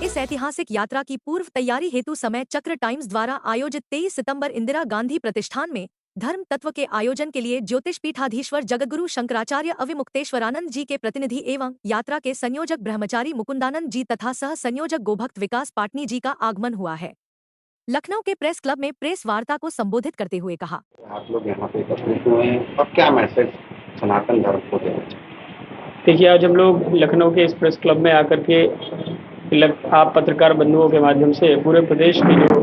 इस ऐतिहासिक यात्रा की पूर्व तैयारी हेतु समय चक्र टाइम्स द्वारा आयोजित 23 सितंबर इंदिरा गांधी प्रतिष्ठान में धर्म तत्व के आयोजन के लिए ज्योतिष पीठाधीश्वर जगद्गुरु शंकराचार्य अविमुक्तेश्वरानंद जी के प्रतिनिधि एवं यात्रा के संयोजक ब्रह्मचारी मुकुंदानंद जी तथा सह संयोजक गोभक्त विकास पाटनी जी का आगमन हुआ है। लखनऊ के प्रेस क्लब में प्रेस वार्ता को संबोधित करते हुए कहा, आप लोग यहाँ पे एकत्रित हुए हैं और क्या मैसेज सनातन धर्म को देना चाहिए? देखिए, आज हम लोग लखनऊ के इस प्रेस क्लब में आकर के आप पत्रकार बंधुओं के माध्यम से पूरे प्रदेश के जो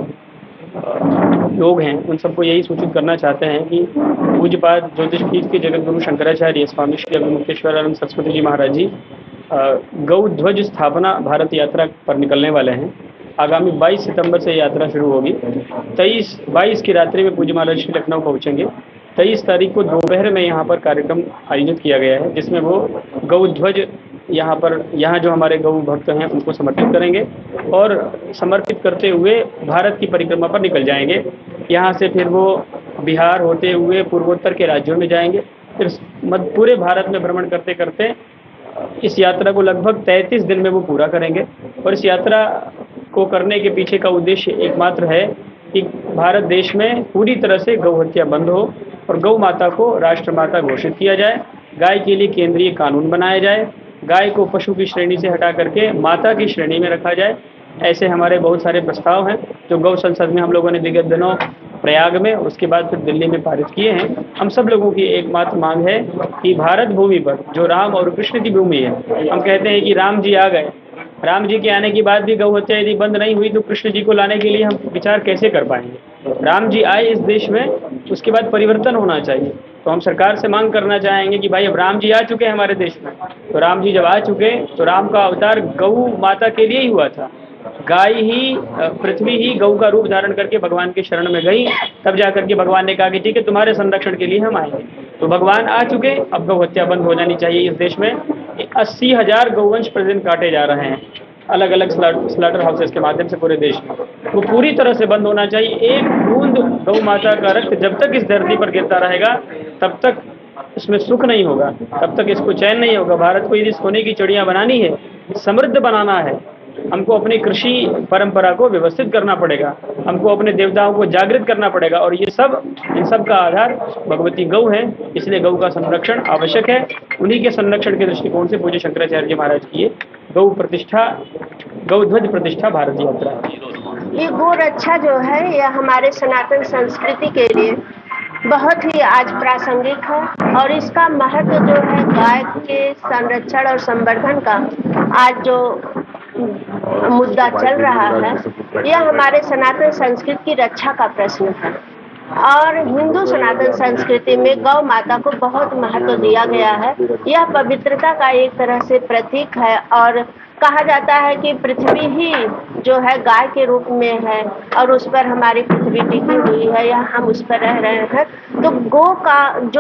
लोग हैं उन सबको यही सूचित करना चाहते हैं कि पूज्यपाद ज्योतिष पीठ के जगतगुरु शंकराचार्य स्वामी श्री अविमुक्तेश्वरानंद सरस्वती जी महाराज जी गौ ध्वज स्थापना भारत यात्रा पर निकलने वाले हैं। आगामी 22 सितंबर से यात्रा शुरू होगी। 22 की रात्रि में पूज्य महाराज श्री लखनऊ पहुँचेंगे। 23 तारीख को दोपहर में यहाँ पर कार्यक्रम आयोजित किया गया है, जिसमें वो गौ ध्वज यहाँ जो हमारे गौ भक्त हैं उनको समर्पित करेंगे और समर्पित करते हुए भारत की परिक्रमा पर निकल जाएंगे। यहाँ से फिर वो बिहार होते हुए पूर्वोत्तर के राज्यों में जाएंगे। फिर पूरे भारत में भ्रमण करते करते इस यात्रा को लगभग 33 दिन में वो पूरा करेंगे। और इस यात्रा को करने के पीछे का उद्देश्य एकमात्र है कि भारत देश में पूरी तरह से गौ हत्या बंद हो और गौ माता को राष्ट्रमाता घोषित किया जाए। गाय के लिए केंद्रीय कानून बनाया जाए। गाय को पशु की श्रेणी से हटा करके माता की श्रेणी में रखा जाए। ऐसे हमारे बहुत सारे प्रस्ताव हैं जो गौ संसद में हम लोगों ने विगत दिनों प्रयाग में, उसके बाद फिर दिल्ली में पारित किए हैं। हम सब लोगों की एकमात्र मांग है कि भारत भूमि पर जो राम और कृष्ण की भूमि है, हम कहते हैं कि राम जी आ गए, राम जी के आने के बाद भी गौ हत्या यदि बंद नहीं हुई तो कृष्ण जी को लाने के लिए हम विचार कैसे कर पाएंगे। राम जी आए इस देश में, उसके बाद परिवर्तन होना चाहिए। तो हम सरकार से मांग करना चाहेंगे कि भाई अब राम जी आ चुके हैं हमारे देश में, तो राम जी जब आ चुके तो राम का अवतार गौ माता के लिए ही हुआ था। गाय ही, पृथ्वी ही गौ का रूप धारण करके भगवान के शरण में गई, तब जाकर के भगवान ने कहा कि ठीक है, तुम्हारे संरक्षण के लिए हम आएंगे। तो भगवान आ चुके, अब गौ हत्या बंद हो जानी चाहिए। इस देश में 80,000 गौवंश प्रतिदिन काटे जा रहे हैं अलग अलग स्लॉटर हाउसेस के माध्यम से पूरे देश में। वो पूरी तरह से बंद होना चाहिए। एक बूंद गौ माता का रक्त जब तक इस धरती पर गिरता रहेगा तब तक इसमें सुख नहीं होगा, तब तक इसको चैन नहीं होगा। भारत को यदि सोने की चिड़िया बनानी है, समृद्ध बनाना है, हमको अपनी कृषि परंपरा को व्यवस्थित करना पड़ेगा, हमको अपने देवताओं को जागृत करना पड़ेगा। और ये सब, इन सब का आधार भगवती गौ है, इसलिए गौ का संरक्षण आवश्यक है। उन्हीं के संरक्षण के दृष्टिकोण से पूज्य शंकराचार्य जी महाराज की गौ ध्वज प्रतिष्ठा भारत यात्रा है। ये गौ रक्षा जो है यह हमारे सनातन संस्कृति के लिए बहुत ही आज प्रासंगिक है और इसका महत्व जो है गाय के संरक्षण और संवर्धन का आज जो मुद्दा चल रहा है, यह हमारे सनातन संस्कृति की रक्षा का प्रश्न है। और हिंदू सनातन संस्कृति में गौ माता को बहुत महत्व दिया गया है। यह पवित्रता का एक तरह से प्रतीक है और कहा जाता है कि पृथ्वी ही जो है गाय के रूप में है और उस पर हमारी पृथ्वी टिकी हुई है, या हम उस पर रह रहे हैं। तो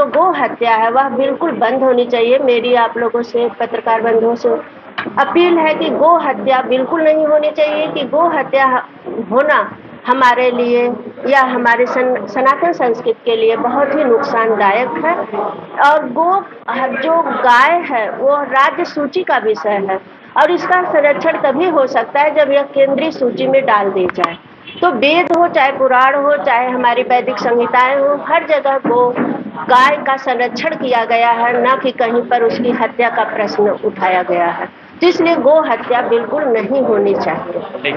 गौ हत्या है वह बिल्कुल बंद होनी चाहिए। मेरी आप लोगों से, पत्रकार बंधुओं से अपील है कि गौ हत्या बिल्कुल नहीं होनी चाहिए, कि गौ हत्या होना हमारे लिए या हमारे सनातन संस्कृति के लिए बहुत ही नुकसानदायक है। और जो गाय है वो राज्य सूची का विषय है और इसका संरक्षण तभी हो सकता है जब यह केंद्रीय सूची में डाल दी जाए। तो वेद हो, चाहे पुराण हो, चाहे हमारी वैदिक संहिताएं हो, हर जगह गाय का संरक्षण किया गया है, न कि कहीं पर उसकी हत्या का प्रश्न उठाया गया है। तो इसलिए गौ हत्या बिल्कुल नहीं होनी चाहिए।